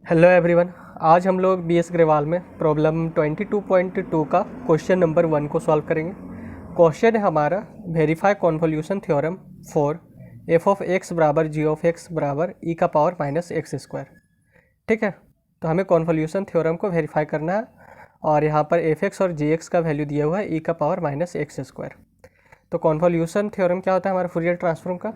Hello everyone. आज हम लोग बीएस अग्रवाल में प्रॉब्लम 22.2 का क्वेश्चन नंबर 1 को सॉल्व करेंगे। क्वेश्चन है हमारा verify convolution theorem for F of x बराबर जी ऑफ एक्स बराबर ई का पावर माइनस एक्स स्क्वायर। ठीक है, तो हमें कॉन्वोल्यूशन थ्योरम को वेरीफाई करना है और यहाँ पर एफ एक्स और जी एक्स का वैल्यू दिया हुआ है ई का पावर माइनस एक्स स्क्वायर। तो कॉन्वोल्यूशन थ्योरम क्या होता है हमारा फूरियर ट्रांसफॉर्म का?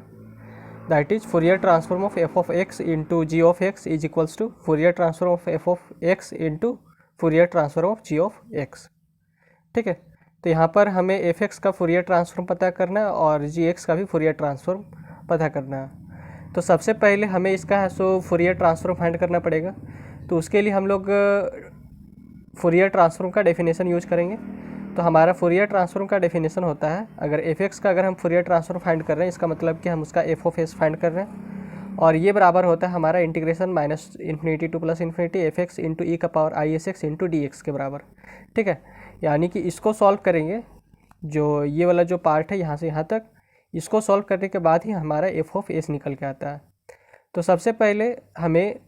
That is Fourier transform of f of x into g of x is equals to Fourier transform of f of x into Fourier transform of g of x. ठीक है, तो यहाँ पर हमें एफ एक्स का Fourier transform पता करना है और जी एक्स का भी फूरियर ट्रांसफॉर्म पता करना है। तो सबसे पहले हमें इसका है सो फूरियर ट्रांसफॉर्म फाइंड करना पड़ेगा। तो उसके लिए हम लोग फूरियर ट्रांसफॉर्म का डेफिनेशन यूज करेंगे। तो हमारा फूरियर ट्रांसफॉर्म का डेफिनेशन होता है, अगर एफ एक्स का अगर हम फूरियर ट्रांसफॉर्म फाइंड कर रहे हैं इसका मतलब कि हम उसका एफ ऑफ एस फाइंड कर रहे हैं और ये बराबर होता है हमारा integration minus infinity to plus infinity F x into ई का power I S X into D X के बराबर। ठीक है, यानी कि इसको सॉल्व करेंगे, जो ये वाला जो पार्ट है यहाँ से यहाँ तक, इसको सॉल्व करने के बाद ही हमारा एफ ऑफ एस निकल के आता है। तो सबसे पहले हमें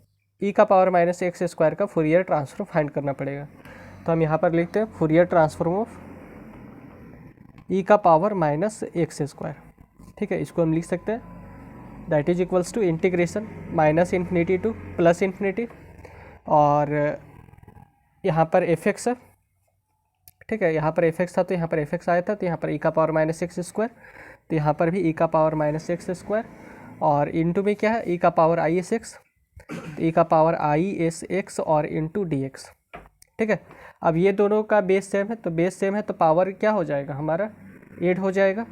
ई का पावर माइनस एक्स स्क्वायर का फूरियर ट्रांसफॉर्म फाइंड करना पड़ेगा। तो हम यहाँ पर लिखते हैं फूरियर ट्रांसफॉर्म ऑफ ई का पावर माइनस एक्स स्क्वायर। ठीक है, इसको हम लिख सकते हैं that is equals to integration minus infinity to plus infinity और यहाँ पर एफ एक्स है। ठीक है, यहाँ पर एफ एक्स था तो यहाँ पर एफ एक्स आया था, तो यहाँ पर ई का पावर माइनस एक्स स्क्वायर, तो यहाँ पर भी ई का पावर माइनस एक्स स्क्वायर और इंटू में क्या है ई का पावर आई एस एक्स, ई का पावर आई एस एक्स और इंटू डी एक्स। ठीक है, अब ये दोनों का बेस सेम है, तो बेस सेम है तो पावर क्या हो जाएगा हमारा 8 हो जाएगा।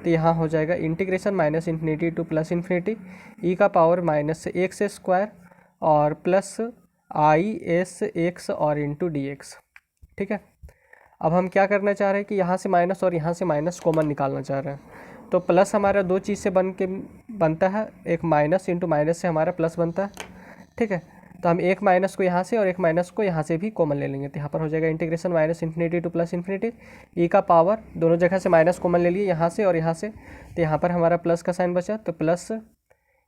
तो यहाँ हो जाएगा integration minus infinity to plus infinity E का पावर माइनस एक्स स्क्वायर और प्लस आई एस एक्स और इंटू डी एक्स। ठीक है, अब हम क्या करना चाह रहे हैं कि यहाँ से माइनस और यहाँ से माइनस कॉमन निकालना चाह रहे हैं। तो प्लस हमारा दो चीज़ से बनता है, एक माइनस इंटू माइनस से हमारा प्लस बनता है। ठीक है, तो हम एक माइनस को यहाँ से और एक माइनस को यहाँ से भी कॉमन ले लेंगे, तो यहाँ पर हो जाएगा integration minus infinity to plus infinity E का पावर, दोनों जगह से माइनस कॉमन ले लिए यहाँ से और यहाँ से, तो यहाँ पर हमारा प्लस का साइन बचा तो प्लस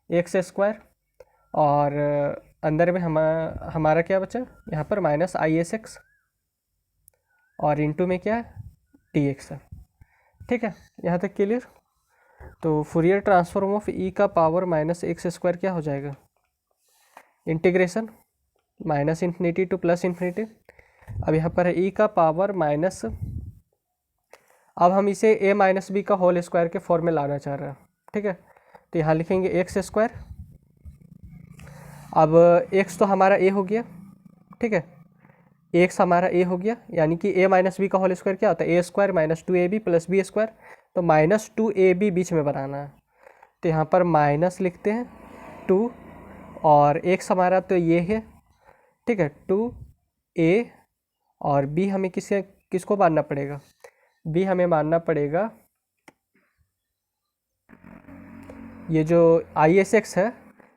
एक्स स्क्वायर और अंदर में हमारा क्या बचा यहाँ पर माइनस आई एस एक्स और इंटू में क्या है डी एक्स है। ठीक है, यहाँ तक क्लियर। तो फूरियर ट्रांसफॉर्म ऑफ ई का पावर माइनस एक्स स्क्वायर क्या हो जाएगा integration minus infinity to plus infinity. अब यहाँ पर है ई का पावर माइनस, अब हम इसे ए माइनस बी का होल स्क्वायर के फॉर्म में लाना चाह रहे हैं। ठीक है, तो यहाँ लिखेंगे एक्स स्क्वायर, अब एक्स तो हमारा ए हो गया। ठीक है, एक्स हमारा ए हो गया, यानी कि ए माइनस बी का होल स्क्वायर क्या होता है A square minus 2ab plus B square, तो माइनस 2ab बीच में बनाना है, तो यहाँ पर माइनस लिखते हैं 2 और एक्स हमारा तो ये है। ठीक है, 2a और b हमें किसको मानना पड़ेगा, b हमें मानना पड़ेगा ये जो आई एस एक्स है,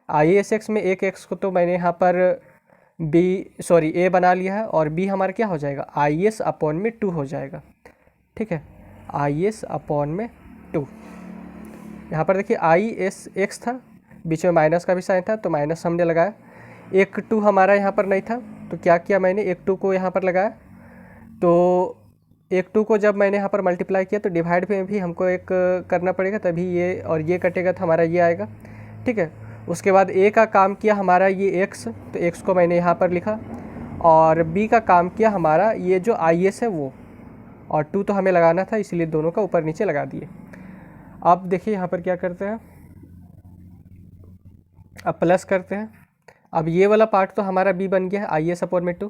आई एस एक्स में एक एक्स को तो मैंने यहाँ पर a बना लिया है और b हमारा क्या हो जाएगा आई एस अपॉन में 2 हो जाएगा। ठीक है, आई एस अपॉन में 2, यहाँ पर देखिए आई एस एक्स था, बीच में माइनस का भी साइन था तो माइनस हमने लगाया, एक 2 हमारा यहाँ पर नहीं था तो क्या किया मैंने एक 2 को यहाँ पर लगाया, तो एक 2 को जब मैंने यहाँ पर मल्टीप्लाई किया तो डिवाइड में भी हमको एक करना पड़ेगा, तभी ये और ये कटेगा तो हमारा ये आएगा। ठीक है, उसके बाद ए का काम किया हमारा ये एक्स, तो एक्स को मैंने यहाँ पर लिखा और बी का काम किया हमारा ये जो आई एस है वो, और 2 तो हमें लगाना था इसलिए दोनों का ऊपर नीचे लगा दिए। अब देखिए यहाँ पर क्या करते हैं, अब प्लस करते हैं। अब ये वाला पार्ट तो हमारा b बन गया है आई एस अपॉन में 2,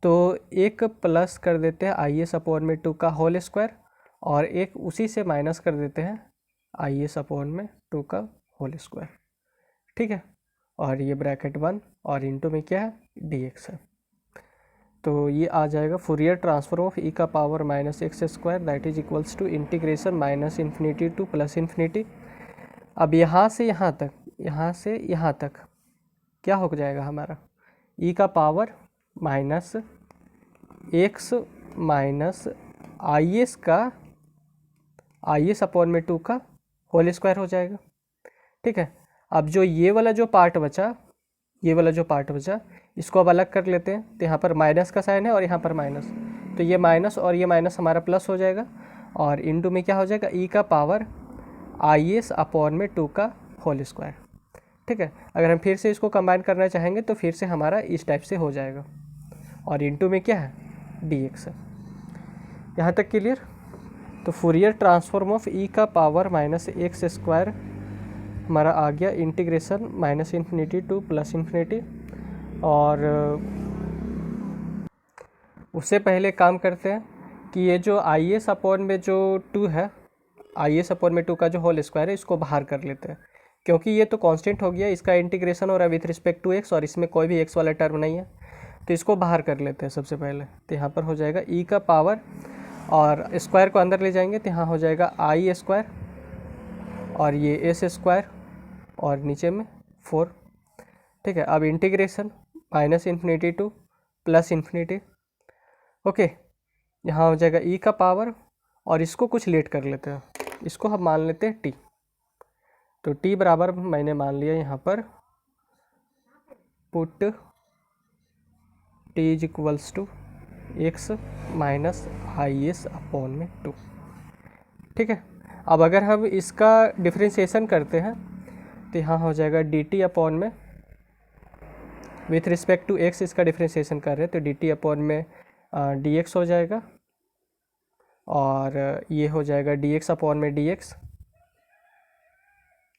तो एक प्लस कर देते हैं आई एस अपॉन में 2 का होल स्क्वायर और एक उसी से माइनस कर देते हैं आई एस अपॉन में 2 का होल स्क्वायर। ठीक है, और ये ब्रैकेट 1 और इंटू में क्या है डी एक्स है। तो ये आ जाएगा फूरियर ट्रांसफॉर्म ऑफ ई का power minus x square that is equals to integration minus infinity to plus infinity. अब यहाँ से यहाँ तक, यहाँ से यहाँ तक क्या हो जाएगा हमारा ई का power minus x minus I S का आई एस अपॉन में 2 का होल स्क्वायर हो जाएगा। ठीक है, अब जो ये वाला जो पार्ट बचा ये वाला जो पार्ट बचा इसको अब अलग कर लेते हैं। तो यहाँ पर माइनस का साइन है और यहाँ पर माइनस, तो ये माइनस और ये माइनस हमारा प्लस हो जाएगा और इनटू में क्या हो जाएगा ई का पावर IS अपॉन में 2 का होल स्क्वायर। ठीक है, अगर हम फिर से इसको कंबाइन करना चाहेंगे तो फिर से हमारा इस टाइप से हो जाएगा और इनटू में क्या है dx है। यहाँ तक क्लियर। तो फूरियर ट्रांसफॉर्म ऑफ ई का पावर माइनस एक्स स्क्वायर हमारा आ गया integration minus infinity to plus infinity. और उससे पहले काम करते हैं कि ये जो IS अपॉन में जो 2 है, IS अपॉन में 2 का जो होल स्क्वायर है इसको बाहर कर लेते हैं, क्योंकि ये तो कांस्टेंट हो गया, इसका इंटीग्रेशन हो रहा है विथ रिस्पेक्ट टू x और इसमें कोई भी x वाला टर्म नहीं है, तो इसको बाहर कर लेते हैं सबसे पहले। तो यहाँ पर हो जाएगा ई का पावर और स्क्वायर को अंदर ले जाएंगे तो यहाँ हो जाएगा I स्क्वायर और ये S स्क्वायर और नीचे में 4। ठीक है, अब integration minus infinity to plus infinity. Okay, यहाँ हो जाएगा ई का पावर और इसको कुछ लेट कर लेते हैं, इसको हम मान लेते हैं t। तो t बराबर मैंने मान लिया यहाँ पर put t is equals to x minus IS upon में 2। ठीक है, अब अगर हम इसका डिफ्रेंशिएशन करते हैं तो यहाँ हो जाएगा dt अपॉन में विथ रिस्पेक्ट टू x, इसका डिफ्रेंशिएशन कर रहे हैं तो dt अपॉन में dx हो जाएगा और ये हो जाएगा dx अपॉन में dx।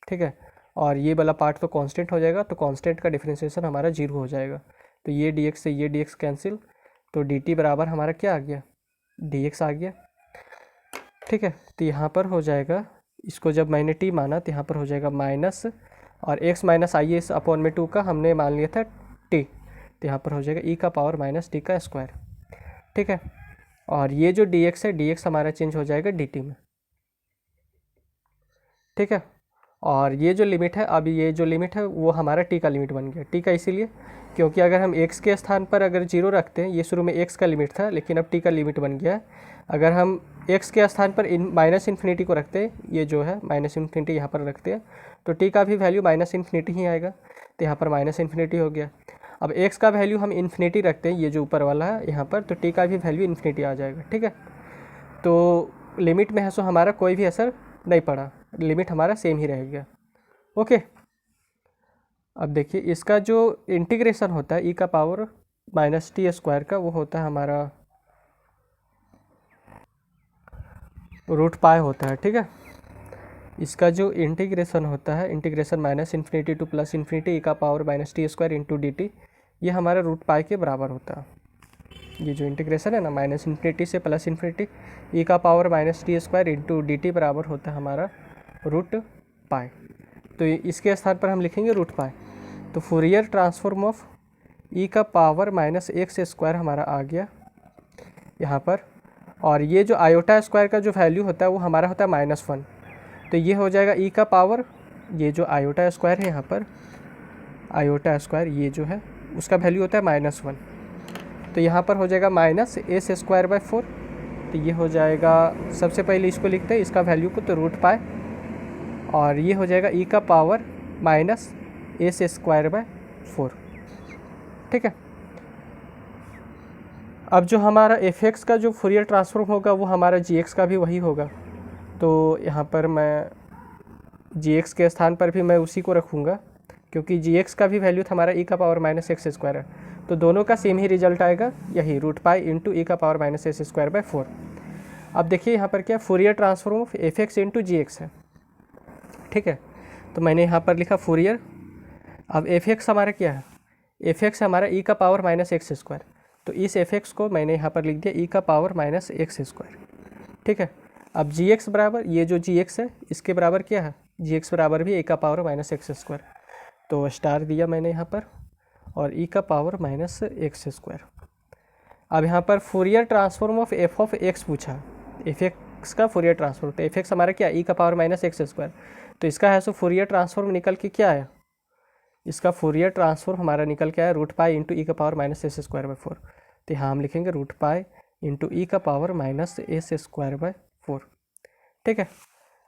ठीक है, और ये वाला पार्ट तो कांस्टेंट हो जाएगा, तो कांस्टेंट का डिफरेंशिएशन हमारा 0 हो जाएगा, तो ये dx से ये dx कैंसिल, तो dt बराबर हमारा क्या आ गया dx आ गया। ठीक है, तो यहाँ पर हो जाएगा, इसको जब मैंने t माना तो यहाँ पर हो जाएगा माइनस और x माइनस IS अपॉन में 2 का हमने मान लिया था t, तो यहाँ पर हो जाएगा e का पावर माइनस t का स्क्वायर। ठीक है, और ये जो dx है dx हमारा चेंज हो जाएगा dt में। ठीक है, और ये जो लिमिट है, अभी ये जो लिमिट है वो हमारा t का लिमिट बन गया। t का इसीलिए क्योंकि अगर हम x के स्थान पर अगर 0 रखते हैं, ये शुरू में x का लिमिट था लेकिन अब t का लिमिट बन गया है। अगर हम x के स्थान पर माइनस इन्फिनिटी को रखते हैं, ये जो है माइनस इन्फिनिटी यहाँ पर रखते हैं, तो t का भी वैल्यू माइनस इन्फिनिटी ही आएगा, तो यहाँ पर माइनस इन्फिनिटी हो गया। अब x का वैल्यू हम इन्फिनिटी रखते हैं, ये जो ऊपर वाला है यहाँ पर, तो t का भी वैल्यू इन्फिनिटी आ जाएगा। ठीक है, तो लिमिट में है सो हमारा कोई भी असर नहीं पड़ा, लिमिट हमारा सेम ही रह गया। ओके, अब देखिए इसका जो इंटीग्रेशन होता है ई का पावर माइनस टी स्क्वायर का, वो होता है हमारा रूट पाई होता है। ठीक है, इसका जो इंटीग्रेशन होता है, integration minus infinity to plus infinity E का power minus T square into D T, ये हमारा रूट पाई के बराबर होता है। ये जो इंटीग्रेशन है ना माइनस इन्फिनिटी से प्लस इन्फिनिटी ई का power minus T square into D T बराबर होता है हमारा रूट पाई, तो इसके स्थान पर हम लिखेंगे रूट पाई। तो फूरियर ट्रांसफॉर्म ऑफ ई का पावर माइनस एक्स स्क्वायर हमारा आ गया यहाँ पर, और ये जो आयोटा स्क्वायर का जो वैल्यू होता है वो हमारा होता है -1, तो ये हो जाएगा ई का पावर, ये जो आयोटा स्क्वायर है यहाँ पर आयोटा स्क्वायर ये जो है उसका वैल्यू होता है -1, तो यहाँ पर हो जाएगा माइनस एस स्क्वायर बाई 4, तो ये हो जाएगा, सबसे पहले इसको लिखते हैं इसका वैल्यू को, तो रूट पाई, और ये हो जाएगा ई का power minus S square by 4। ठीक है, अब जो हमारा एफ एक्स का जो फूरियर ट्रांसफॉर्म होगा वो हमारा जी एक्स का भी वही होगा, तो यहाँ पर मैं जी एक्स के स्थान पर भी मैं उसी को रखूँगा, क्योंकि जी एक्स का भी वैल्यू हमारा ई का पावर माइनस एक्स स्क्वायर है, तो दोनों का सेम ही रिजल्ट आएगा, यही रूट पाई इंटू ई का power minus S square by 4। अब देखिए यहाँ पर क्या Fourier transform of f x into g x है। ठीक है, तो मैंने यहाँ पर लिखा फूरियर, अब एफ एक्स हमारा क्या है, एफ एक्स हमारा ई का पावर माइनस एक्स स्क्वायर, तो इस एफ एक्स को मैंने यहाँ पर लिख दिया ई का पावर माइनस एक्स स्क्वायर। ठीक है, अब जी एक्स बराबर, ये जो जी एक्स है इसके बराबर क्या है, जी एक्स बराबर भी ई का पावर माइनस एक्स स्क्वायर, तो स्टार दिया मैंने यहाँ पर, और ई का पावर माइनस एक्स स्क्वायर। अब यहाँ पर फूरियर ट्रांसफॉर्म ऑफ एक्स पूछा, एफ एक्स का फूरियर ट्रांसफॉर्म, तो एफ एक्स हमारा क्या ई का पावर माइनस एक्स स्क्वायर, तो इसका है सो फूरियर ट्रांसफॉर्म निकल के क्या आया, इसका फूरियर ट्रांसफॉर्म हमारा निकल के आया रूट पाई इंटू ई का power minus S square by 4, तो यहाँ हम लिखेंगे रूट पाई इंटू ई का power minus S square by 4। ठीक है,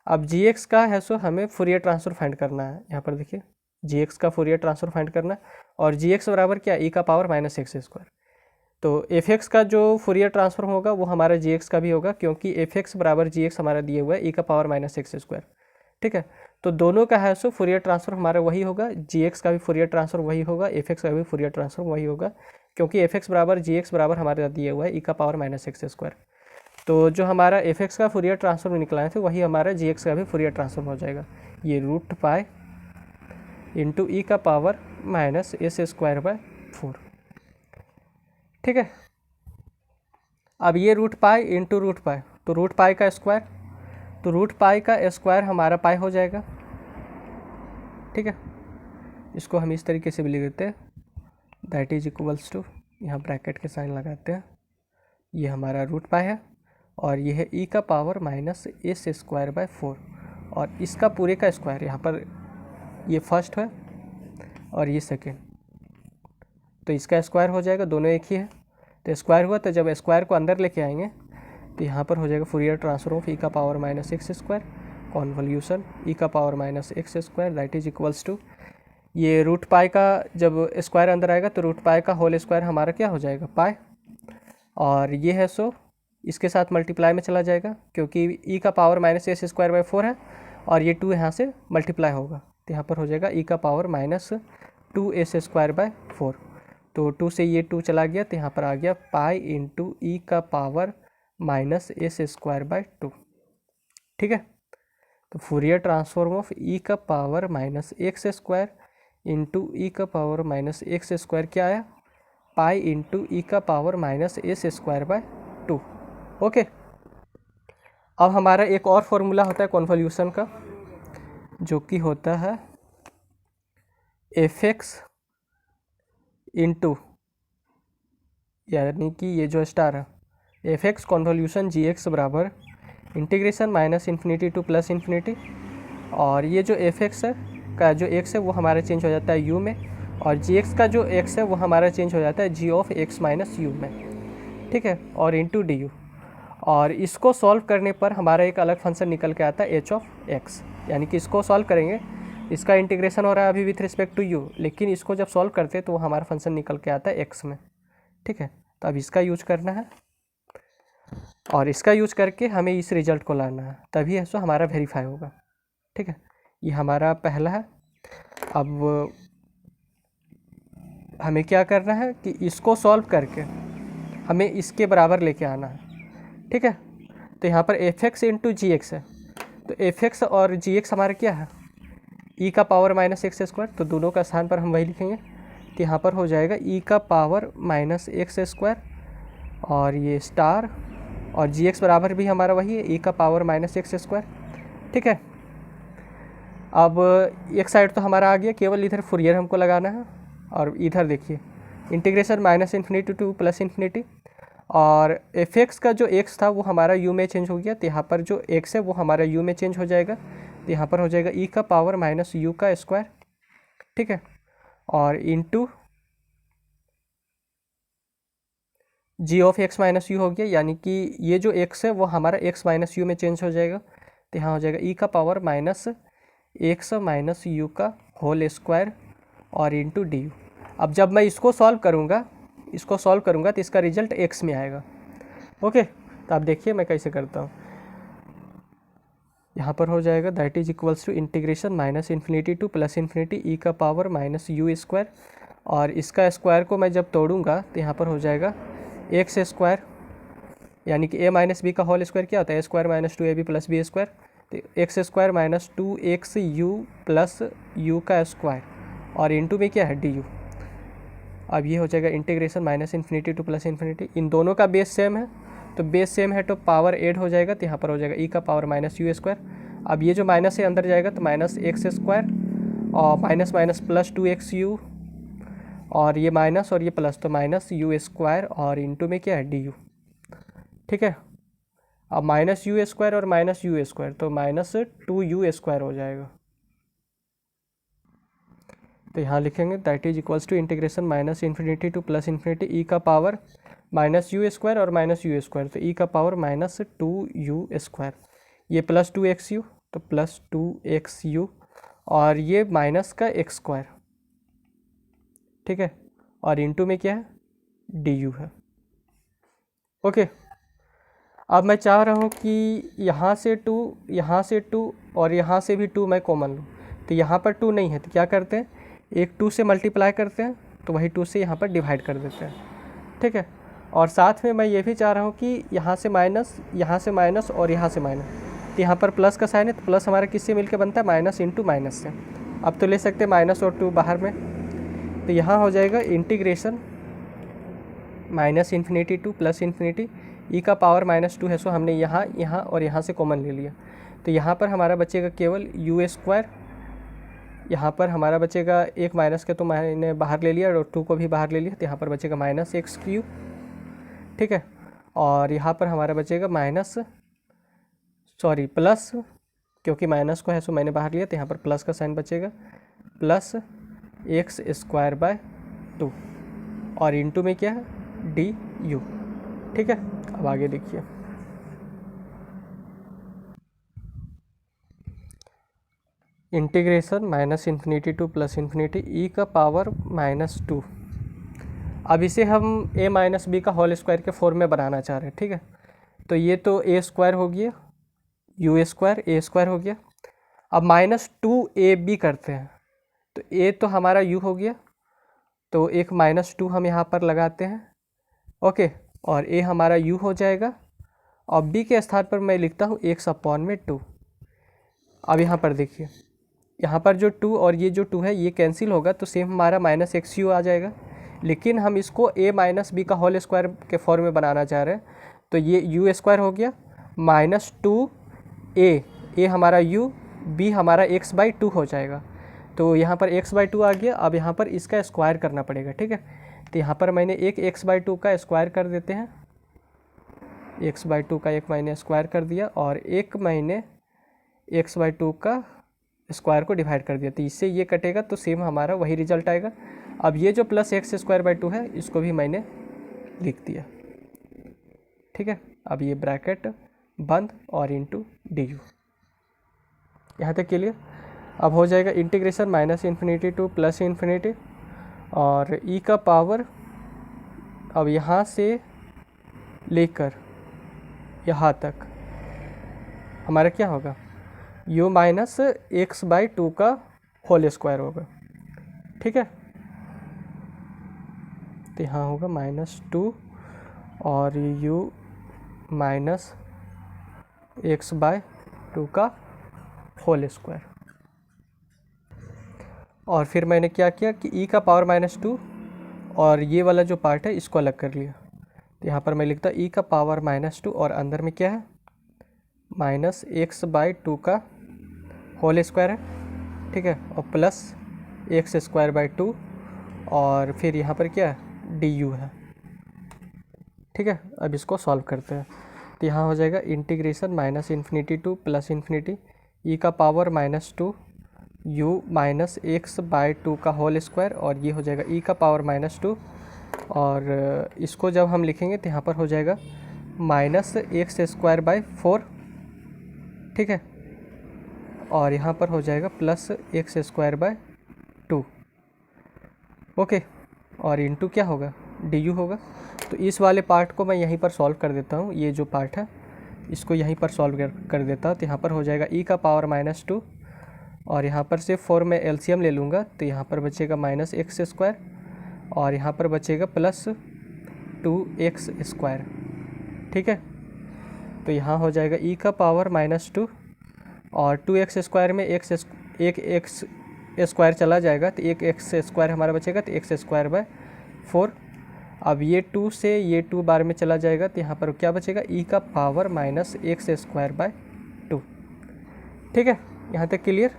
अब जी एक्स का है सो हमें फूरियर ट्रांसफॉर्म फाइंड करना है, यहाँ पर देखिए जी एक्स का फुरियर ट्रांसफॉर्म फाइंड करना है, और जी एक्स बराबर क्या, ई का पावर माइनस एक्स स्क्वायर। तो एफ एक्स का जो फुरियर ट्रांसफॉर्म होगा वो हमारा जी एक्स का भी होगा, क्योंकि एफ एक्स बराबर जी एक्स हमारा दिए हुआ है ई का पावर माइनस एक्स स्क्वायर। ठीक है, तो दोनों का है सो फुरियर ट्रांसफॉर्म हमारा वही होगा, जी एक्स का भी फुरियर ट्रांसफॉर्म वही होगा, एफ एक्स का भी फुरियर ट्रांसफॉर्म वही होगा, क्योंकि एफ एक्स बराबर जी एक्स बराबर हमारे दिए हुआ है ई का पावर माइनस एक्स स्क्वायर। तो जो हमारा एफ एक्स का फुरियर ट्रांसफॉर्म निकलाए थे वही हमारा जी एक्स का भी फुरियर ट्रांसफॉर्म हो जाएगा, ये रूट पाई इंटू ई का power minus S square by 4। ठीक है, अब ये root pi into root pi, तो रूट पाई का स्क्वायर, तो रूट पाई का स्क्वायर हमारा पाई हो जाएगा। ठीक है, इसको हम इस तरीके से भी लिख देते हैं, दैट इज इक्वल्स टू, यहाँ ब्रैकेट के साइन लगाते हैं, ये हमारा रूट पाई है और ये है ई का power minus S square by 4, और इसका पूरे का स्क्वायर, यहाँ पर ये फर्स्ट है और ये सेकेंड, तो इसका स्क्वायर हो जाएगा, दोनों एक ही है, तो स्क्वायर हुआ, तो जब स्क्वायर को अंदर लेके आएंगे तो यहाँ पर हो जाएगा फुरियर ट्रांसफॉर्म ऑफ ई का power minus x square convolution E का power minus x square that is equals to, ये रूट पाई का जब स्क्वायर अंदर आएगा तो रूट पाई का होल स्क्वायर हमारा क्या हो जाएगा, पाई, और ये है सो इसके साथ मल्टीप्लाई में चला जाएगा, क्योंकि ई का power minus S square by 4 है और ये 2 यहाँ से मल्टीप्लाई होगा, तो यहाँ पर हो जाएगा ई का power minus 2s square by 4, तो 2 से ये 2 चला गया, तो यहाँ पर आ गया पाई इंटू ई का power minus S square by 2। ठीक है, तो फुरियर ट्रांसफॉर्म ऑफ ई का power minus x square into ई का पावर माइनस एक्स स्क्वायर क्या आया, पाई इंटू ई का power minus S square by 2। Okay, अब हमारा एक और फॉर्मूला होता है कॉन्वोल्यूशन का, जो कि होता है एफ एक्स इंटू, यानी कि ये जो स्टार है, एफ एक्स कॉन्वोल्यूशन जी एक्स बराबर integration minus infinity to plus infinity, और ये जो एफ एक्स है का जो एक्स है वो हमारा चेंज हो जाता है यू में, और जी एक्स का जो एक्स है वो हमारा चेंज हो जाता है जी ऑफ एक्स माइनस यू में। ठीक है, और इंटू डी यू, और इसको सॉल्व करने पर हमारा एक अलग फंक्शन निकल के आता है एच ऑफ एक्स, यानी कि इसको सॉल्व करेंगे, इसका इंटीग्रेशन हो रहा है अभी विथ रिस्पेक्ट टू यू, लेकिन इसको जब सॉल्व करते हैं तो वो हमारा फंक्शन निकल के आता है एक्स में। ठीक है, तो अब इसका यूज करना है और इसका यूज करके हमें इस रिजल्ट को लाना है, तभी ऐसा हमारा वेरीफाई होगा। ठीक है, ये हमारा पहला है। अब हमें क्या करना है कि इसको सॉल्व करके हमें इसके बराबर लेके आना है। ठीक है, तो यहाँ पर F x into g x है, तो एफ एक्स और जी एक्स हमारा क्या है, ई का पावर माइनस एक्स स्क्वायर, तो दोनों का स्थान पर हम वही लिखेंगे, तो यहाँ पर हो जाएगा ई का पावर माइनस एक्स स्क्वायर और ये स्टार, और जी एक्स बराबर भी हमारा वही है, ई का पावर माइनस एक्स स्क्वायर। ठीक है, अब एक साइड तो हमारा आ गया, केवल इधर फुरियर हमको लगाना है, और इधर देखिए integration minus infinity to plus infinity, और एफ एक्स का जो एक्स था वो हमारा यू में चेंज हो गया, तो यहाँ पर जो एक्स है वो हमारा यू में चेंज हो जाएगा, तो यहाँ पर हो जाएगा ई का पावर माइनस यू का स्क्वायर। ठीक है, और into g of x minus u हो गया, यानी कि ये जो एक्स है वो हमारा एक्स माइनस यू में चेंज हो जाएगा, तो यहाँ हो जाएगा ई का power minus x minus u का होल स्क्वायर और इंटू डी यू। अब जब मैं इसको सॉल्व करूँगा तो इसका रिजल्ट एक्स में आएगा। ओके, तो आप देखिए मैं कैसे करता हूँ, यहाँ पर हो जाएगा that is equals to integration minus infinity to plus infinity E का पावर माइनस यू स्क्वायर, और इसका स्क्वायर को मैं जब तोड़ूंगा तो यहाँ पर हो जाएगा एक्स स्क्वायर, यानी कि ए माइनस बी का होल स्क्वायर क्या होता है, A square minus 2ab plus B square, तो X square minus 2x U plus U का स्क्वायर, और इंटू में क्या है डी यू। अब ये हो जाएगा integration minus infinity to plus infinity, इन दोनों का बेस सेम है, तो बेस सेम है तो पावर ऐड हो जाएगा, तो यहाँ पर हो जाएगा ई का पावर माइनस यू स्क्वायर। अब ये जो माइनस से अंदर जाएगा तो माइनस एक्स स्क्वायर और minus minus plus 2x U, और ये माइनस और ये प्लस, तो माइनस यू स्क्वायर और इंटू में क्या है डी यू। ठीक है, अब माइनस यू स्क्वायर और माइनस यू स्क्वायर, तो माइनस 2u स्क्वायर हो जाएगा, तो यहाँ लिखेंगे that is equals to integration minus infinity to plus infinity E का पावर माइनस यू स्क्वायर और माइनस यू स्क्वायर, तो ई का पावर माइनस 2u स्क्वायर, ये प्लस 2x यू, तो प्लस 2x यू और ये माइनस का एक्स स्क्वायर, ठीक है, और इनटू में क्या है, डी यू है। ओके, अब मैं चाह रहा हूँ कि यहाँ से 2, यहाँ से 2 और यहाँ से भी 2 मैं कॉमन लूँ। तो यहाँ पर 2 नहीं है तो क्या करते हैं, एक 2 से मल्टीप्लाई करते हैं, तो वही 2 से यहाँ पर डिवाइड कर देते हैं, ठीक है। और साथ में मैं ये भी चाह रहा हूँ कि यहाँ से माइनस, यहाँ से माइनस और यहाँ से माइनस, तो यहाँ पर प्लस का साइन है, तो प्लस हमारा किससे मिलकर बनता है, माइनस इंटू माइनस से। अब तो ले सकते हैं माइनस और 2 बाहर में, तो यहाँ हो जाएगा integration minus infinity to plus infinity E का पावर -2 है। सो हमने यहाँ यहाँ और यहाँ से कॉमन ले लिया, तो यहाँ पर हमारा बचेगा केवल यू स्क्वायर, यहाँ पर हमारा बचेगा एक माइनस के तो मैंने बाहर ले लिया और 2 को भी बाहर ले लिया, तो यहाँ पर बचेगा -x³, ठीक है। और यहाँ पर हमारा बचेगा प्लस, क्योंकि माइनस को है सो मैंने बाहर लिया, तो यहाँ पर प्लस का साइन बचेगा, प्लस x²/2 और इनटू में क्या है, डी यू, ठीक है। अब आगे देखिए, इंटीग्रेशन -∞ टू +∞ ई का पावर -2। अब इसे हम a माइनस बी का होल स्क्वायर के फॉर्म में बनाना चाह रहे हैं, ठीक है। तो ये तो a स्क्वायर हो गया, यू स्क्वायर a स्क्वायर हो गया। अब -2ab करते हैं, तो a तो हमारा u हो गया, तो एक -2 हम यहाँ पर लगाते हैं, ओके, और a हमारा u हो जाएगा, और b के स्थान पर मैं लिखता हूँ x/2। अब यहाँ पर देखिए, यहाँ पर जो 2 और ये जो 2 है ये कैंसिल होगा, तो सेम हमारा -xu आ जाएगा। लेकिन हम इसको a माइनस बी का होल स्क्वायर के फॉर्म में बनाना चाह रहे हैं, तो ये यू स्क्वायर हो गया -2a, a हमारा u, b हमारा x/2 हो जाएगा। तो यहाँ पर x/2 आ गया। अब यहाँ पर इसका स्क्वायर करना पड़ेगा, ठीक है। तो यहाँ पर मैंने एक x/2 का स्क्वायर कर देते हैं, x/2 का एक मैंने स्क्वायर कर दिया, और एक मैंने x/2 का स्क्वायर को डिवाइड कर दिया, तो इससे ये कटेगा, तो सेम हमारा वही रिजल्ट आएगा। अब ये जो प्लस x²/2 है इसको भी मैंने लिख दिया, ठीक है। अब ये ब्रैकेट बंद और इनटू डी यू, यहाँ तक क्लियर। अब हो जाएगा इंटीग्रेशन -∞ टू +∞, और ई का पावर, अब यहाँ से लेकर यहाँ तक हमारा क्या होगा, u माइनस x/2 का होल स्क्वायर होगा, ठीक है। तो यहाँ होगा -2 और u माइनस x/2 का होल स्क्वायर। और फिर मैंने क्या किया कि e का पावर -2 और ये वाला जो पार्ट है इसको अलग कर लिया, तो यहाँ पर मैं लिखता e का पावर -2 और अंदर में क्या है, -x/2 का होल स्क्वायर है, ठीक है, और प्लस x²/2 और फिर यहाँ पर क्या है, डी यू है, ठीक है। अब इसको सॉल्व करते हैं, तो यहाँ हो जाएगा इंटीग्रेशन -∞ टू +∞ ई का पावर -2 u माइनस x/2 का होल स्क्वायर, और ये हो जाएगा e का पावर -2, और इसको जब हम लिखेंगे तो यहाँ पर हो जाएगा -x²/4, ठीक है, और यहाँ पर हो जाएगा +x²/2, ओके, और इनटू क्या होगा, डी यू होगा। तो इस वाले पार्ट को मैं यहीं पर सॉल्व कर देता हूँ, ये जो पार्ट है इसको यहीं पर सॉल्व कर देता हूँ। तो यहाँ पर हो जाएगा e का पावर -2, और यहाँ पर से 4 में एलसीएम ले लूँगा, तो यहाँ पर बचेगा -x², और यहाँ पर बचेगा +2x², ठीक है। तो यहाँ हो जाएगा e का पावर -2 और 2x² में एक x स्क्वायर चला जाएगा, तो एक x² हमारा बचेगा, तो x²/4। अब ये 2 से ये 2 बार में चला जाएगा, तो यहाँ पर क्या बचेगा, e का पावर -x²/2, ठीक है। यहाँ तक क्लियर।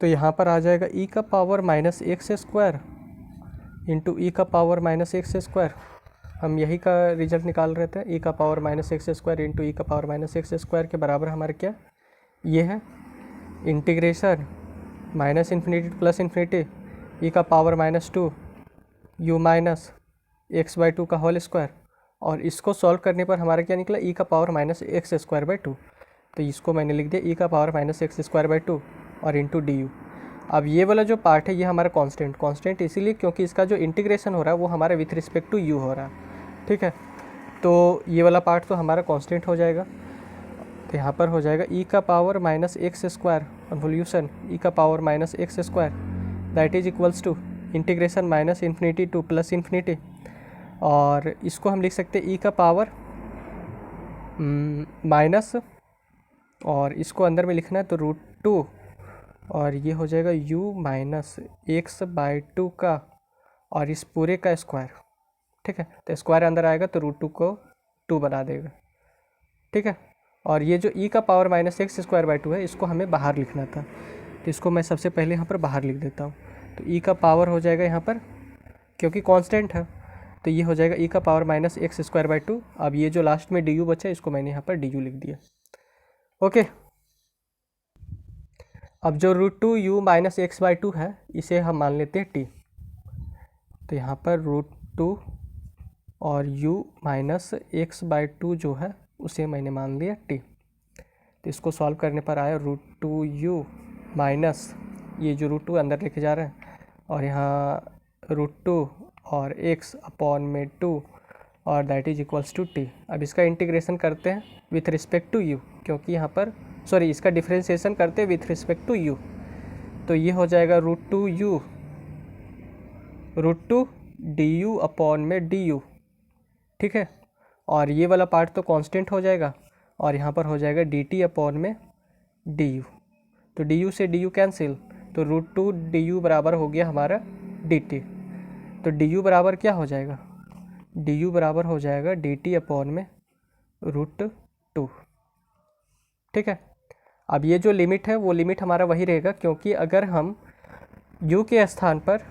तो यहाँ पर आ जाएगा e का पावर -x² इंटू ई का पावर -x², हम यही का रिजल्ट निकाल रहे थे। e का पावर -x² इंटू ई का पावर -x² के बराबर हमारे क्या ये है, इंटीग्रेशन -∞ टू +∞ ई का पावर -2 u माइनस x/2 का होल स्क्वायर, और इसको सॉल्व करने पर हमारा क्या निकला, e का पावर -x²/2। तो इसको मैंने लिख दिया ई का power minus x square by 2 और इंटू डी यू। अब ये वाला जो पार्ट है ये हमारा कांस्टेंट इसीलिए क्योंकि इसका जो इंटीग्रेशन हो रहा है वो हमारा विथ रिस्पेक्ट टू यू हो रहा है, ठीक है। तो ये वाला पार्ट तो हमारा कांस्टेंट हो जाएगा, तो यहाँ पर हो जाएगा ई का power minus x square convolution E का power minus x square that is equals to integration minus infinity to plus infinity, और इसको हम लिख सकते हैं ई का पावर माइनस, और इसको अंदर में लिखना है तो रूट 2, और ये हो जाएगा u माइनस एक्स बाई 2 का और इस पूरे का स्क्वायर, ठीक है। तो स्क्वायर अंदर आएगा तो रूट 2 को 2 बना देगा, ठीक है। और ये जो e का power minus x square by 2 है इसको हमें बाहर लिखना था, तो इसको मैं सबसे पहले यहाँ पर बाहर लिख देता हूँ। तो e का पावर हो जाएगा यहाँ पर, क्योंकि कांस्टेंट है तो ये हो जाएगा e का power minus x square by 2। अब ये जो लास्ट में डी यू बचा इसको मैंने यहाँ पर डी यू लिख दिया, ओके। अब जो root 2 u minus x by 2 है इसे हम मान लेते हैं t, तो यहाँ पर रूट 2 और u माइनस एक्स बाई 2 जो है उसे मैंने मान लिया t। तो इसको सॉल्व करने पर आया रूट 2u माइनस ये जो रूट 2 अंदर लेके जा रहे हैं और यहाँ रूट 2 और x अपॉन में 2 और that is equals to t। अब इसका इंटीग्रेशन करते हैं विथ रिस्पेक्ट टू u, क्योंकि यहाँ पर सॉरी इसका डिफ्रेंशिएशन करते हैं विथ रिस्पेक्ट टू u, तो ये हो जाएगा रूट 2 डी यू अपॉन में डी यू, ठीक है। और ये वाला पार्ट तो कांस्टेंट हो जाएगा और यहाँ पर हो जाएगा डी टी अपॉन में डी यू, तो डी यू से डी यू कैंसिल, तो रूट 2 डी यू बराबर हो गया हमारा डी टी। तो डी यू बराबर क्या हो जाएगा, डी यू बराबर हो जाएगा डी टी अपॉन में रूट 2, ठीक है। अब ये जो लिमिट है वो लिमिट हमारा वही रहेगा, क्योंकि अगर हम u के स्थान पर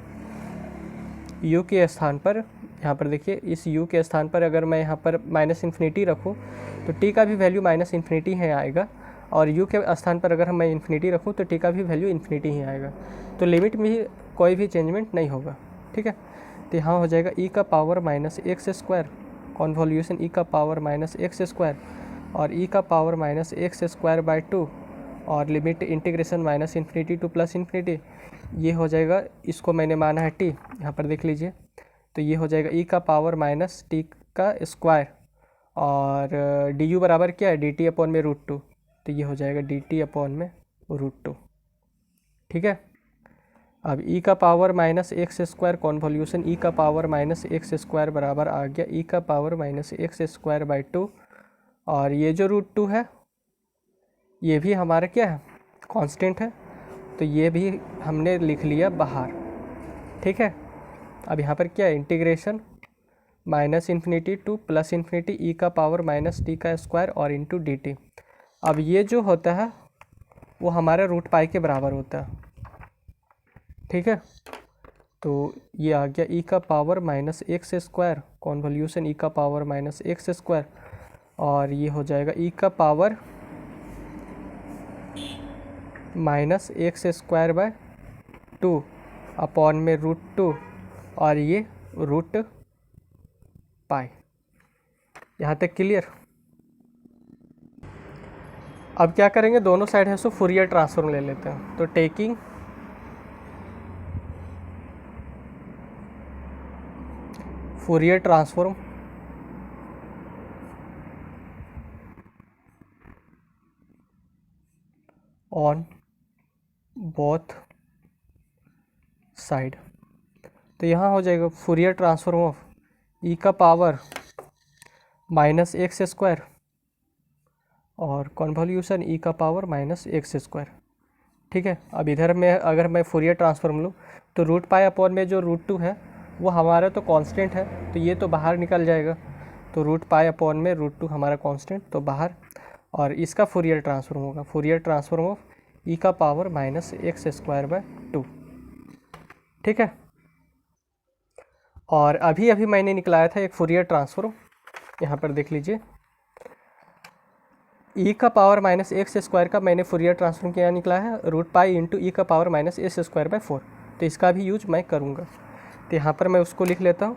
यहाँ पर देखिए इस u के स्थान पर अगर मैं यहाँ पर माइनस इन्फिनिटी रखूँ तो t का भी वैल्यू माइनस इन्फिनिटी ही आएगा, और u के स्थान पर अगर मैं इन्फिनिटी रखूँ तो t का भी वैल्यू इन्फिनिटी ही आएगा, तो लिमिट में ही कोई भी चेंजमेंट नहीं होगा, ठीक है। तो यहाँ हो जाएगा e का power minus x square convolution e का पावर माइनस एक्स स्क्वायर और e का power minus x square by 2 और limit integration minus infinity to plus infinity, ये हो जाएगा, इसको मैंने माना है t, यहाँ पर देख लीजिए। तो ये हो जाएगा e का पावर माइनस टी का स्क्वायर और डी यू बराबर क्या है डी टी अपॉन में रूट 2, तो ये हो जाएगा डी टी अपॉन में रूट 2, ठीक है। अब e का power minus x square convolution e का पावर माइनस एक्स स्क्वायर बराबर आ गया e का power minus x square by 2, और ये जो रूट 2 है ये भी हमारा क्या है कांस्टेंट है, तो ये भी हमने लिख लिया बाहर, ठीक है। अब यहाँ पर क्या है integration minus infinity to plus infinity e का पावर माइनस टी का स्क्वायर और इंटू डी टी। अब ये जो होता है वो हमारा रूट पाई के बराबर होता है, ठीक है। तो ये आ गया e का power minus x square convolution e का पावर माइनस एक्स स्क्वायर, और ये हो जाएगा e का power minus x square by 2 upon में रूट 2 और ये रूट पाई। यहाँ तक क्लियर। अब क्या करेंगे, दोनों साइड है सो फूरियर ट्रांसफॉर्म ले लेते हैं, तो taking Fourier transform on both side, तो यहाँ हो जाएगा फूरियर ट्रांसफॉर्म ऑफ e का पावर माइनस एक्स स्क्वायर और कॉन्वोल्यूशन e का पावर माइनस एक्स स्क्वायर, ठीक है। अब इधर में अगर मैं फूरियर ट्रांसफॉर्म लूँ तो रूट पाई अपॉन में जो रूट 2 है वो हमारा तो कांस्टेंट है, तो ये तो बाहर निकल जाएगा, तो रूट पाई अपॉन में रूट 2 हमारा कांस्टेंट तो बाहर, और इसका फूरियर ट्रांसफॉर्म होगा फूरियर ट्रांसफॉर्म ऑफ e का power minus x square by 2, ठीक है। और अभी अभी मैंने निकलाया था एक फूरियर ट्रांसफॉर्म, यहाँ पर देख लीजिए e का पावर माइनस एक्स स्क्वायर का मैंने फूरियर ट्रांसफॉर्म क्या निकला है रूट पाई इंटू ई का power minus S square by 4, तो इसका भी यूज मैं करूँगा, तो यहाँ पर मैं उसको लिख लेता हूँ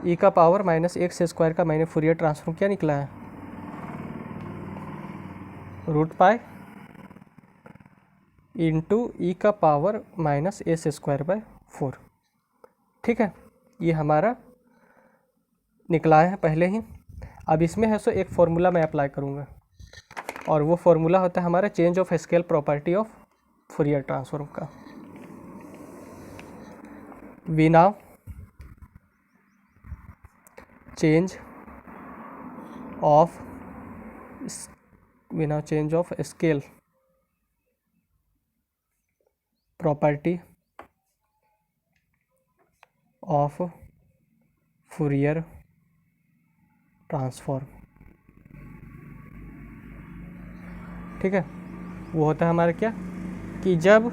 e का पावर माइनस एक्स स्क्वायर का मैंने फूरियर ट्रांसफॉर्म क्या निकला है रूट पाई इंटू ई का power minus S square by 4। ठीक है, ये हमारा निकला है पहले ही। अब इसमें है सो एक फॉर्मूला मैं अप्लाई करूँगा, और वो फॉर्मूला होता है हमारा change of scale property of Fourier transform का। We now change of scale property of Fourier transform. ठीक है, वो होता है हमारा क्या कि जब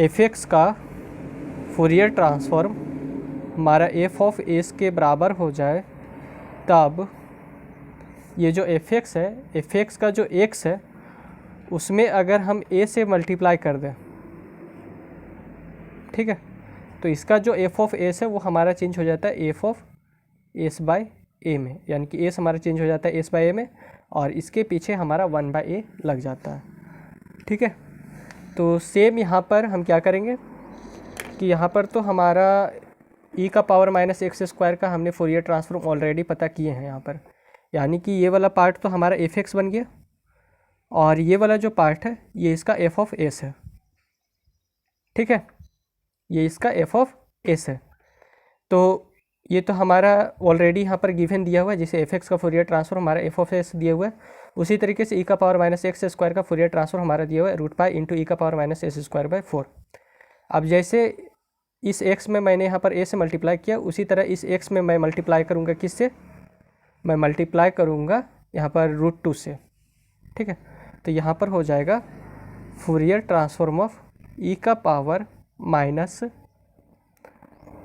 f(x) का फूरियर ट्रांसफॉर्म हमारा f ऑफ s के बराबर हो जाए, तब ये जो f(x) है, f(x) का जो x है उसमें अगर हम a से मल्टीप्लाई कर दें, ठीक है, तो इसका जो f ऑफ s है वो हमारा चेंज हो जाता है f of s by a में, यानी कि s हमारा चेंज हो जाता है s बाय a में, और इसके पीछे हमारा 1 बाय a लग जाता है। ठीक है, तो सेम यहाँ पर हम क्या करेंगे कि यहाँ पर तो हमारा e का पावर माइनस एक्स स्क्वायर का हमने फूरियर ट्रांसफॉर्म ऑलरेडी पता किए हैं यहाँ पर, यानी कि ये वाला पार्ट तो हमारा f(x) बन गया, और ये वाला जो पार्ट है ये इसका f ऑफ s है। ठीक है, ये इसका f ऑफ s है। तो ये तो हमारा ऑलरेडी यहाँ पर गिवन दिया हुआ है, जिसे f(x) का फूरियर ट्रांसफॉर्म हमारा f ऑफ s दिया हुआ है। उसी तरीके से e का पावर माइनस एक्स स्क्वायर का फूरियर ट्रांसफॉर्म हमारा दिया हुआ है रूट पाई इंटू ई का power minus S square by 4। अब जैसे इस x में मैंने यहाँ पर a से मल्टीप्लाई किया, उसी तरह इस x में मैं मल्टीप्लाई करूँगा किससे, मैं मल्टीप्लाई करूँगा यहाँ पर √2 से। ठीक है, तो यहाँ पर हो जाएगा फूरियर ट्रांसफॉर्म ऑफ e का पावर माइनस,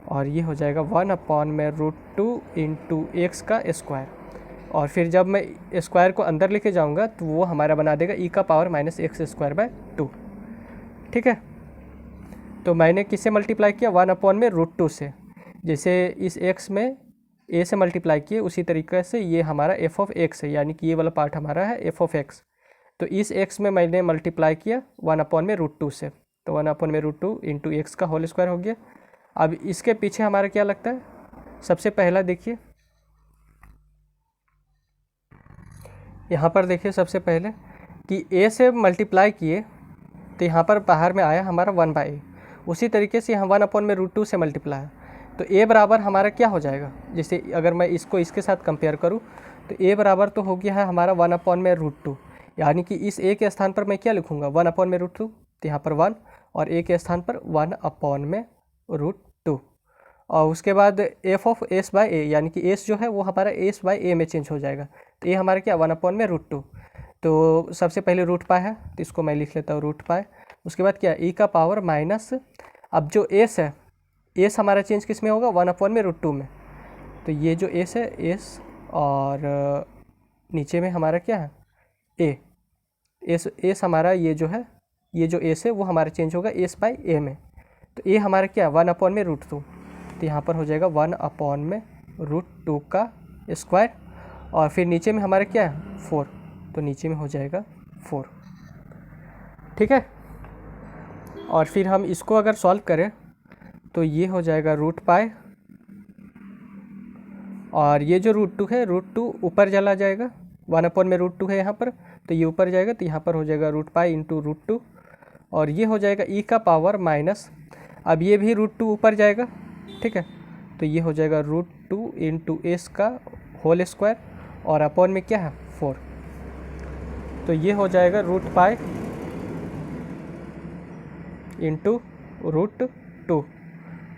और ये हो जाएगा 1/√2 इंटू एक्स का स्क्वायर, और फिर जब मैं स्क्वायर को अंदर लेके जाऊंगा तो वो हमारा बना देगा e का power minus x square by 2। ठीक है, तो मैंने किससे मल्टीप्लाई किया, 1/√2 से। जैसे इस x में a से मल्टीप्लाई किए, उसी तरीके से ये हमारा f ऑफ x है, यानी कि ये वाला पार्ट हमारा है f ऑफ x। तो इस x में मैंने मल्टीप्लाई किया 1/√2 से, तो 1/√2 इंटू एक्स का होल स्क्वायर हो गया। अब इसके पीछे हमारा क्या लगता है, सबसे पहला देखिए यहाँ पर, देखिए सबसे पहले कि a से मल्टीप्लाई किए तो यहाँ पर बाहर में आया हमारा 1 बाई ए। उसी तरीके से यहाँ 1/√2 से मल्टीप्लाई है, तो a बराबर हमारा क्या हो जाएगा, जैसे अगर मैं इसको इसके साथ कंपेयर करूँ तो a बराबर तो हो गया है हमारा 1/√2, यानी कि इस a के स्थान पर मैं क्या लिखूँगा 1/√2, तो यहाँ पर 1, और a के स्थान पर 1/√2, और उसके बाद f ऑफ s बाई ए, यानी कि s जो है वो हमारा s बाई ए में चेंज हो जाएगा, तो ये हमारा क्या 1/√2। तो सबसे पहले रूट पाई है, तो इसको मैं लिख लेता हूँ रूट पाई। उसके बाद क्या e का पावर माइनस, अब जो s है, s हमारा चेंज किस में होगा 1/√2 में, तो ये जो s है s, और नीचे में हमारा क्या है a, s हमारा ये जो है, ये जो s है वो हमारा चेंज होगा s बाई ए में, तो a हमारा क्या 1/√2, तो यहाँ पर हो जाएगा 1/√2 का स्क्वायर, और फिर नीचे में हमारा क्या है 4, तो नीचे में हो जाएगा 4। ठीक है, और फिर हम इसको अगर सॉल्व करें तो ये हो जाएगा रूट पाई, और ये जो √2 है, √2 ऊपर चला जाएगा, 1/√2 है यहाँ पर, तो ये ऊपर जाएगा, तो यहाँ पर हो जाएगा रूट पाई इंटू √2, और ये हो जाएगा e का पावर माइनस, अब ये भी √2 ऊपर जाएगा। ठीक है, तो ये हो जाएगा √2 इंटू एस का होल स्क्वायर, और अपॉन में क्या है 4, तो ये हो जाएगा रूट पाई इंटू √2,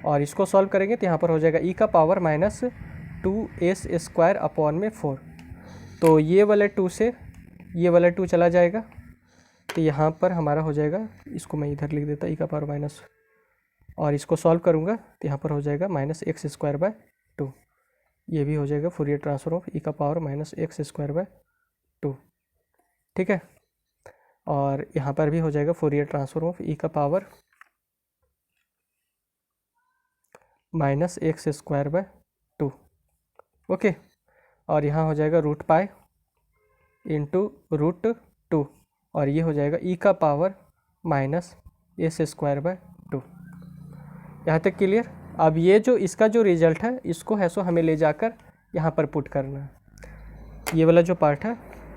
और इसको सॉल्व करेंगे तो यहाँ पर हो जाएगा e का power minus 2s square upon में 4, तो ये वाला 2 से ये वाला 2 चला जाएगा, तो यहाँ पर हमारा हो जाएगा, इसको मैं इधर लिख देता e का पावर माइनस, और इसको सॉल्व करूँगा तो यहाँ पर हो जाएगा माइनस एक्स स्क्वायर बाय 2, ये भी हो जाएगा फूरियर ट्रांसफॉर्म ऑफ e का power minus x square by 2। ठीक है, और यहाँ पर भी हो जाएगा फूरियर ट्रांसफॉर्म ऑफ e का power minus x square by 2। Okay, और यहाँ हो जाएगा रूट पाई इंटू रूट 2 और ये हो जाएगा ई का power minus S square by 2। यहाँ तक क्लियर। अब ये जो इसका जो रिजल्ट है इसको है सो हमें ले जाकर यहाँ पर पुट करना है। ये वाला जो पार्ट है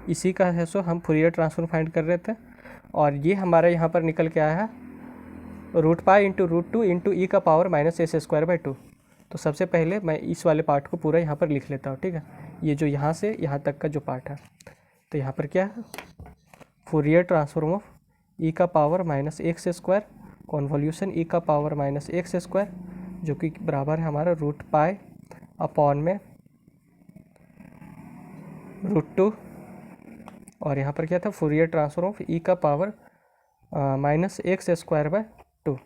इसी का है सो हम फूरियर ट्रांसफॉर्म फाइंड कर रहे थे और ये हमारा यहाँ पर निकल के आया है root pi into root 2 into ई का power minus S square by 2। तो सबसे पहले मैं इस वाले पार्ट को पूरा यहाँ पर लिख लेता हूँ, ठीक है। ये जो यहाँ से यहाँ तक का जो पार्ट है, तो यहाँ पर क्या है, फूरियर ट्रांसफॉर्म ऑफ ई का power minus x square convolution E का पावर माइनस एक्स स्क्वायर, जो कि बराबर है हमारा रूट पाई अपॉन में रूट 2 और यहाँ पर क्या था, फूरियर ट्रांसफॉर्म ऑफ ई का power minus x square by 2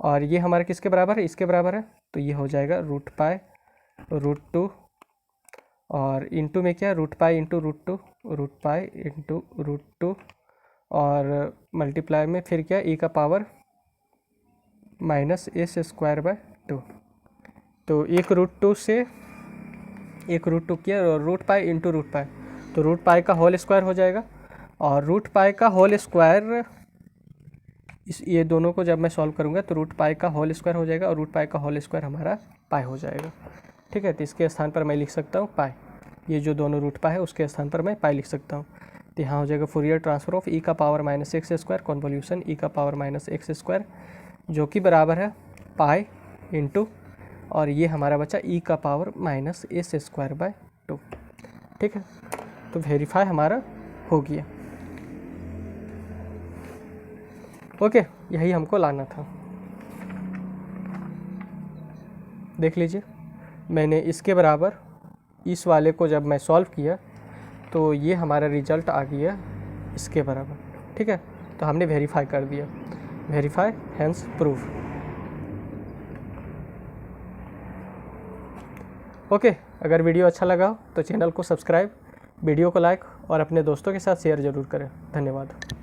और ये हमारा किसके बराबर है, इसके बराबर है। तो ये हो जाएगा रूट पाई रूट 2 और इंटू में क्या, root pi into root 2, root pi into root 2 और मल्टीप्लाई में फिर क्या, ई का power minus S square by 2। तो एक रूट 2 से एक रूट 2 किया और root pi into root pi, तो रूट पाई का होल स्क्वायर हो जाएगा और रूट पाई का होल स्क्वायर ये दोनों को जब मैं सॉल्व करूँगा तो रूट पाई का होल स्क्वायर हो जाएगा और रूट पाई का होल स्क्वायर हमारा पाई हो जाएगा, ठीक है। तो इसके स्थान पर मैं लिख सकता हूँ पाई, ये जो दोनों रूट पाई है उसके स्थान पर मैं पाई लिख सकता हूँ। तो यहाँ हो जाएगा फूरियर ट्रांसफर ऑफ ई का power minus x square convolution E का पावर माइनस एक्स स्क्वायर, जो कि बराबर है पाई इंटू और ये हमारा बचा ई का power minus S square by 2, ठीक है। तो वेरीफाई हमारा हो गया। ओके, यही हमको लाना था। देख लीजिए, मैंने इसके बराबर इस वाले को जब मैं सॉल्व किया तो ये हमारा रिजल्ट आ गया इसके बराबर, ठीक है। तो हमने वेरीफाई कर दिया, वेरीफाई हैंस प्रूफ। ओके, अगर वीडियो अच्छा लगा हो तो चैनल को सब्सक्राइब, वीडियो को लाइक और अपने दोस्तों के साथ शेयर ज़रूर करें। धन्यवाद।